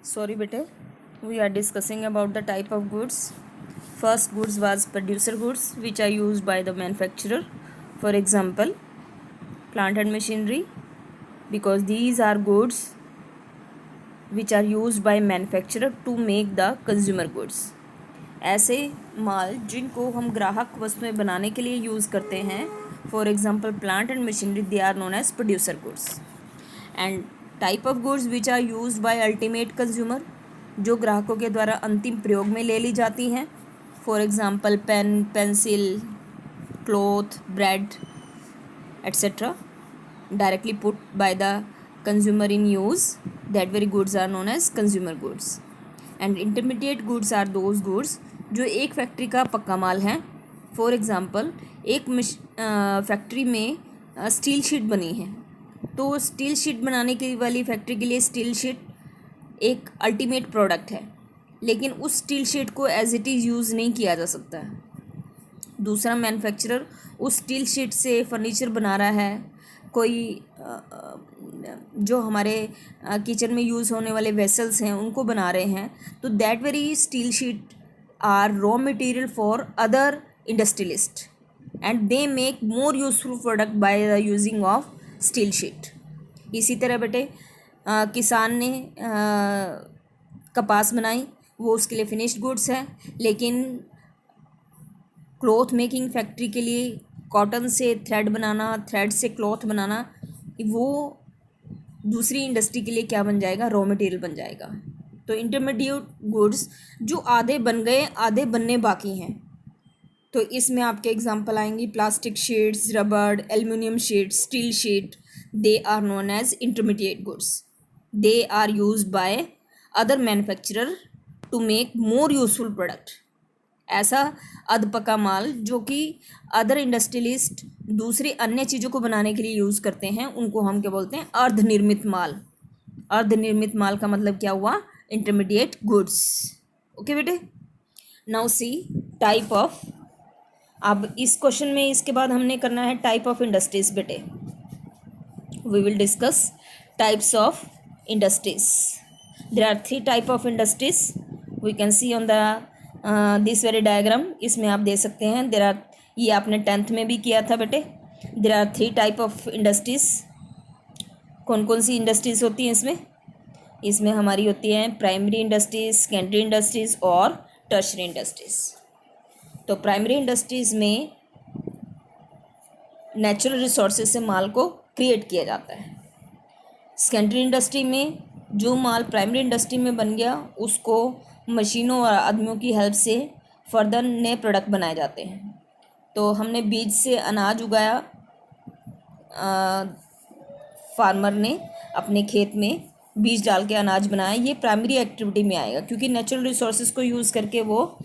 Sorry bete, we are discussing about the type of goods. First goods was producer goods, which are used by the manufacturer. For example, plant and machinery, because these are goods which are used by manufacturer to make the consumer goods. ऐसे माल जिनको हम ग्राहक वस्तुएं बनाने के लिए use करते हैं, for example plant and machinery, they are known as producer goods. And type of goods which are used by ultimate consumer, जो ग्राहकों के द्वारा अंतिम प्रयोग में ले ली जाती हैं. For example pen, pencil, cloth, bread etcetera, directly put by the consumer in use. That very goods are known as consumer goods. And intermediate goods are those goods जो एक फैक्ट्री का पक्का माल है. फॉर एग्ज़ाम्पल, एक फैक्ट्री में स्टील शीट बनी है, तो स्टील शीट बनाने की वाली फैक्ट्री के लिए स्टील शीट एक अल्टीमेट प्रोडक्ट है, लेकिन उस स्टील शीट को एज इट इज़ यूज़ नहीं किया जा सकता है. दूसरा मैन्युफैक्चरर उस स्टील शीट से फर्नीचर बना रहा है, कोई जो हमारे किचन में यूज़ होने वाले वेसल्स हैं उनको बना रहे हैं, तो that very steel sheet are raw material for other industrialist and they make more useful product by the using of steel sheet. इसी तरह बेटे किसान ने कपास बनाई, वो उसके लिए फिनिश्ड गुड्स है, लेकिन क्लॉथ मेकिंग फैक्ट्री के लिए कॉटन से थ्रेड बनाना, थ्रेड से क्लॉथ बनाना, वो दूसरी इंडस्ट्री के लिए क्या बन जाएगा, रॉ मटेरियल बन जाएगा. तो इंटरमीडिएट गुड्स जो आधे बन गए, आधे बनने बाकी हैं, तो इसमें आपके एग्जांपल आएंगी प्लास्टिक शीट्स, रबड़, aluminium sheet, steel sheet. They are known as intermediate goods. They are used by other manufacturer to make more useful product. ऐसा अधपका माल जो कि अदर इंडस्ट्रियलिस्ट दूसरी अन्य चीज़ों को बनाने के लिए यूज़ करते हैं, उनको हम क्या बोलते हैं, अर्धनिर्मित माल. अर्धनिर्मित माल का मतलब क्या हुआ, इंटरमीडिएट गुड्स. ओके बेटे, नाउ सी टाइप ऑफ. अब इस क्वेश्चन में इसके बाद हमने करना है टाइप ऑफ इंडस्ट्रीज. बेटे we will discuss types of industries. There are 3 type of industries. We can see on the this very diagram. इसमें आप दे सकते हैं देर आर, ये आपने 10th में भी किया था बेटे. There are 3 type of industries. कौन कौन सी इंडस्ट्रीज होती हैं इसमें? इसमें हमारी होती हैं प्राइमरी इंडस्ट्रीज, सेकेंडरी इंडस्ट्रीज और टर्शरी इंडस्ट्रीज. तो प्राइमरी इंडस्ट्रीज में नेचुरल रिसोर्सेज से माल को क्रिएट किया जाता है. सेकेंडरी इंडस्ट्री में जो माल प्राइमरी इंडस्ट्री में बन गया, उसको मशीनों और आदमियों की हेल्प से फर्दर नए प्रोडक्ट बनाए जाते हैं. तो हमने बीज से अनाज उगाया, फार्मर ने अपने खेत में बीज डाल के अनाज बनाया, ये प्राइमरी एक्टिविटी में आएगा, क्योंकि नेचुरल रिसोर्सेज को यूज़ करके वो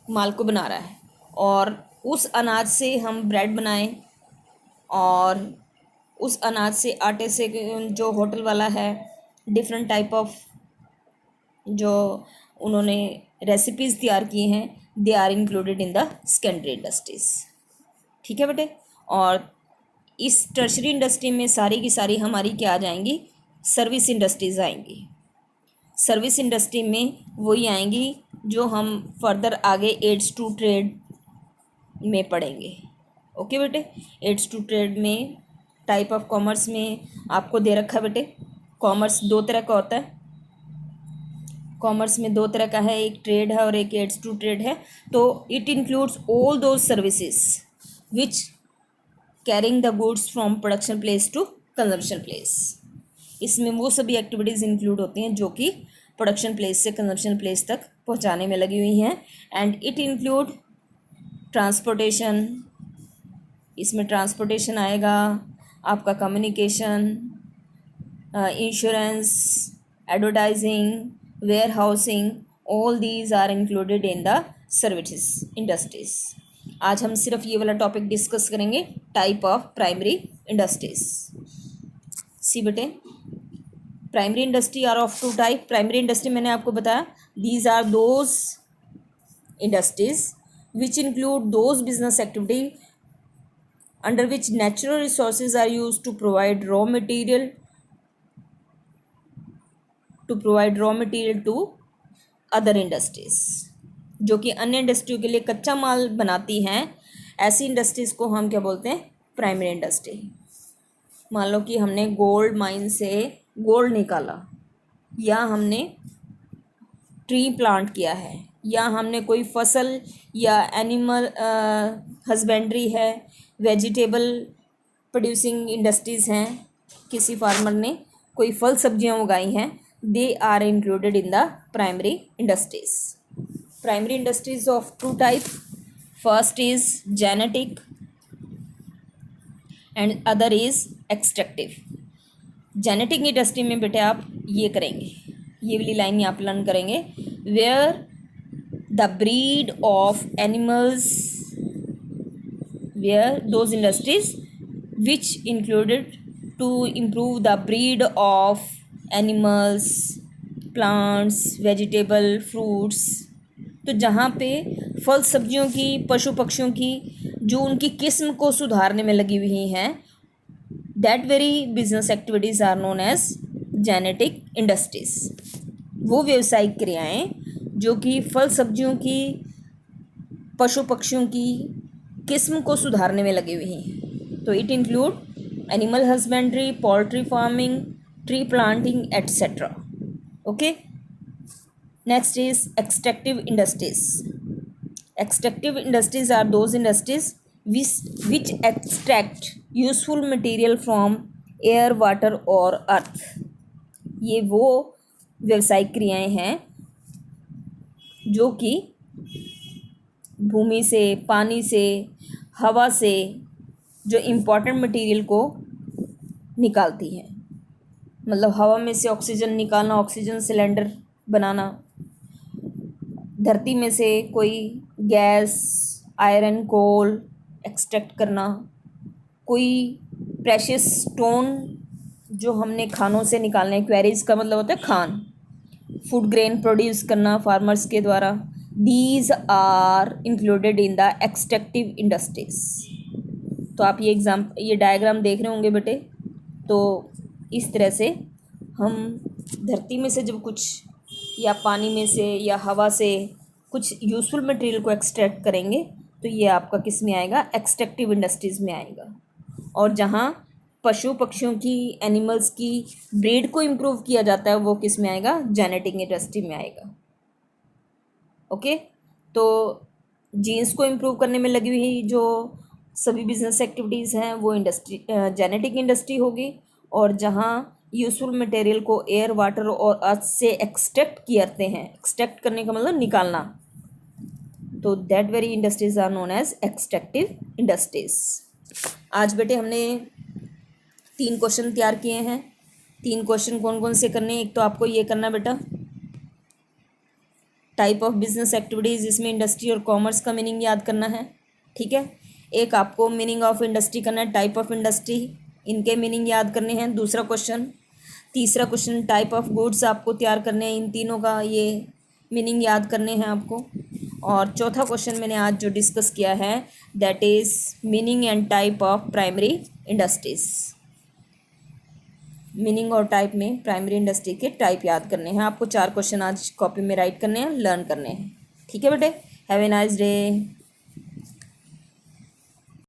माल को बना रहा है. और उस अनाज से हम ब्रेड बनाएं, और उस अनाज से, आटे से, जो होटल वाला है, डिफरेंट टाइप ऑफ जो उन्होंने रेसिपीज़ तैयार की हैं, they are included in the secondary industries. ठीक है बेटे. और इस टर्शरी इंडस्ट्री में सारी की सारी हमारी क्या आ जाएंगी, सर्विस इंडस्ट्रीज आएंगी. सर्विस इंडस्ट्री में वही आएंगी जो हम फर्दर आगे एड्स टू ट्रेड में पढ़ेंगे. ओके बेटे, एड्स टू ट्रेड में टाइप ऑफ कॉमर्स में आपको दे रखा बेटे. कॉमर्स 2 तरह का होता है. कॉमर्स में 2 तरह का है, एक ट्रेड है और एक एड्स टू ट्रेड है. तो it includes all those services which carrying the goods from production place to consumption place. इसमें वो सभी एक्टिविटीज़ इंक्लूड होती हैं जो कि प्रोडक्शन प्लेस से कंजम्पशन प्लेस तक पहुंचाने में लगी हुई हैं. And it include transportation. इसमें ट्रांसपोर्टेशन आएगा, आपका communication, insurance, advertising, warehousing, all these are included in the services industries. आज हम सिर्फ ये वाला टॉपिक डिस्कस करेंगे, type of primary industries. See बेटे, primary industry are of 2 type. Primary industry मैंने आपको बताया, these are those industries which include those business activity under which natural resources are used to provide raw material to provide raw material to other industries, जो कि अन्य इंडस्ट्रियों के लिए कच्चा माल बनाती हैं। ऐसी इंडस्ट्रीज़ को हम क्या बोलते हैं? Primary industry. मान लो कि हमने गोल्ड माइन से गोल्ड निकाला, या हमने ट्री प्लांट किया है, या हमने कोई फसल या एनिमल हस्बेंड्री है, वेजिटेबल प्रोड्यूसिंग इंडस्ट्रीज़ हैं, किसी फार्मर ने कोई फल सब्जियां उगाई हैं, they are included in the primary industries. Primary industries of two type, first is genetic and other is extractive. Genetic industry में बेटे आप ये करेंगे, ये वाली लाइन आप लर्न करेंगे, where the breed of animals, where those industries which included to improve the breed of animals, plants, vegetable, fruits। तो जहाँ पे फल सब्जियों की, पशु पक्षियों की जो उनकी किस्म को सुधारने में लगी हुई हैं, that very business activities are known as genetic industries। वो व्यवसायिक क्रियाएं जो कि फल सब्जियों की, पशु पक्षियों की किस्म को सुधारने में लगी हुई हैं। तो it include animal husbandry, poultry farming, tree planting etcetera. Okay, next is extractive industries. Extractive industries are those industries which extract useful material from air, water और अर्थ। ये वो व्यवसायिक क्रियाएं हैं जो कि भूमि से, पानी से, हवा से जो इम्पॉर्टेंट मटेरियल को निकालती है। मतलब हवा में से ऑक्सीजन निकालना, ऑक्सीजन सिलेंडर बनाना, धरती में से कोई गैस, आयरन, कोल एक्सट्रैक्ट करना, कोई प्रेशियस स्टोन जो हमने खानों से निकालने, क्वेरीज का मतलब होता है खान, फूड ग्रेन प्रोड्यूस करना फार्मर्स के द्वारा। These are included in the extractive industries. तो आप ये डायग्राम देख रहे होंगे बेटे। तो इस तरह से हम धरती में से जब कुछ, या पानी में से, या हवा से कुछ यूजफुल मटेरियल को एक्सट्रैक्ट करेंगे, तो ये आपका किस में आएगा? एक्सट्रैक्टिव इंडस्ट्रीज़ में आएगा। और जहाँ पशु पक्षियों की, एनिमल्स की ब्रीड को इम्प्रूव किया जाता है, वो किस में आएगा? जेनेटिक इंडस्ट्री में आएगा। ओके, तो जीन्स को इम्प्रूव करने में लगी हुई जो सभी बिजनेस एक्टिविटीज़ हैं वो इंडस्ट्री, जेनेटिक इंडस्ट्री होगी। और जहाँ यूजफुल मटेरियल को एयर, वाटर और अर्थ से एक्सट्रैक्ट करते हैं, एक्सट्रैक्ट करने का मतलब निकालना, तो that very industries are known as extractive industries. आज बेटे हमने 3 क्वेश्चन तैयार किए हैं। 3 क्वेश्चन कौन कौन से करने हैं? एक तो आपको ये करना बेटा, टाइप ऑफ बिजनेस एक्टिविटीज़, जिसमें इंडस्ट्री और कॉमर्स का मीनिंग याद करना है। ठीक है, एक आपको मीनिंग ऑफ इंडस्ट्री करना है, टाइप ऑफ इंडस्ट्री, इनके मीनिंग याद करने हैं, दूसरा क्वेश्चन। तीसरा क्वेश्चन टाइप ऑफ गुड्स आपको तैयार करने हैं, इन तीनों का ये मीनिंग याद करने हैं आपको। और चौथा क्वेश्चन मैंने आज जो डिस्कस किया है, that is meaning and type of primary industries. Meaning और टाइप में प्राइमरी इंडस्ट्री के टाइप याद करने हैं आपको। 4 क्वेश्चन आज कॉपी में राइट करने हैं, लर्न करने हैं। ठीक है बेटे, हैव ए नाइस डे।